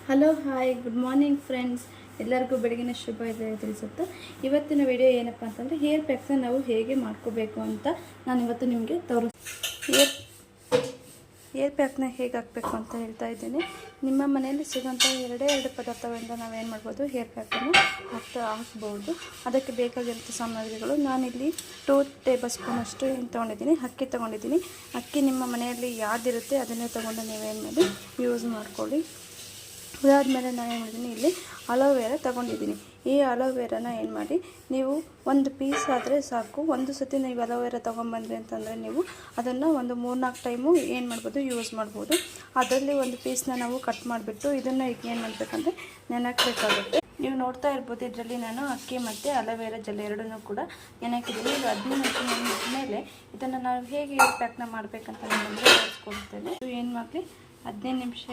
Hello hi good morning friends, ಎಲ್ಲರಿಗೂ ಬೆಳಗಿನ ಶುಭ ತಿಳಿಸುತ್ತಾ ಇವತ್ತಿನ ವಿಡಿಯೋ ಏನಪ್ಪ ಅಂತಂದರೆ ಹೇರ್ ಪ್ಯಾಕ್ನ ನಾವು ಹೇಗೆ ಮಾಡ್ಕೋಬೇಕು ಅಂತ ನಾನು ಇವತ್ತು ನಿಮಗೆ ಹೇರ್ ಪ್ಯಾಕ್ನ ಹೇಗೆ ಹಾಕಬೇಕು ಅಂತ ಹೇಳ್ತಾ ಇದ್ದೀನಿ. ನಿಮ್ಮ ಮನೆಯಲ್ಲಿ ಸಿಗೋಂಥ ಎರಡು ಪದಾರ್ಥಗಳಿಂದ ನಾವೇನು ಮಾಡ್ಬೋದು, ಹೇರ್ ಪ್ಯಾಕನ್ನು ಹಾಕ್ಬೋದು. ಅದಕ್ಕೆ ಬೇಕಾಗಿರೋ ಸಾಮಗ್ರಿಗಳು ನಾನಿಲ್ಲಿ 2 ಟೇಬಲ್ ಸ್ಪೂನಷ್ಟು ಏನು ತೊಗೊಂಡಿದ್ದೀನಿ, ಅಕ್ಕಿ ತೊಗೊಂಡಿದ್ದೀನಿ. ಅಕ್ಕಿ ನಿಮ್ಮ ಮನೆಯಲ್ಲಿ ಯಾವುದಿರುತ್ತೆ ಅದನ್ನೇ ತೊಗೊಂಡು ನೀವೇನು ಮಾಡಿ ಯೂಸ್ ಮಾಡ್ಕೊಳ್ಳಿ. ಅದಾದಮೇಲೆ ನಾನು ಏನು ಮಾಡಿದ್ದೀನಿ, ಇಲ್ಲಿ ಅಲೋವೆರಾ ತೊಗೊಂಡಿದ್ದೀನಿ. ಈ ಅಲೋವೆರಾನ ಏನು ಮಾಡಿ ನೀವು ಒಂದು ಪೀಸ್ ಆದರೆ ಸಾಕು. ಒಂದು ಸತಿ ನೀವು ಅಲೋವೆರಾ ತೊಗೊಂಬಂದ್ರಿ ಅಂತಂದರೆ ನೀವು ಅದನ್ನು ಒಂದು 3-4 ಟೈಮು ಏನು ಮಾಡ್ಬೋದು, ಯೂಸ್ ಮಾಡ್ಬೋದು. ಅದರಲ್ಲಿ ಒಂದು ಪೀಸ್ನ ನಾವು ಕಟ್ ಮಾಡಿಬಿಟ್ಟು ಇದನ್ನು ಈಗ ಏನು ಮಾಡಬೇಕಂದ್ರೆ ನೆನಕಬೇಕಾಗುತ್ತೆ. ನೀವು ನೋಡ್ತಾ ಇರ್ಬೋದು, ಇದರಲ್ಲಿ ನಾನು ಅಕ್ಕಿ ಮತ್ತು ಅಲೋವೆರಾ ಜೆಲ್ ಎರಡನ್ನೂ ಕೂಡ ನೆನಕಿದ್ದೀನಿ. ಇದು 15 ನಿಮಿಷ ಮೇಲೆ ಇದನ್ನು ನಾವು ಹೇಗೆ ಹೇರ್ ಪ್ಯಾಕ್ನ ಮಾಡಬೇಕಂತ ನಾನು ತೋರಿಸ್ಕೊಡ್ತೇನೆ. ಏನು ಮಾಡಲಿ, 15 ನಿಮಿಷ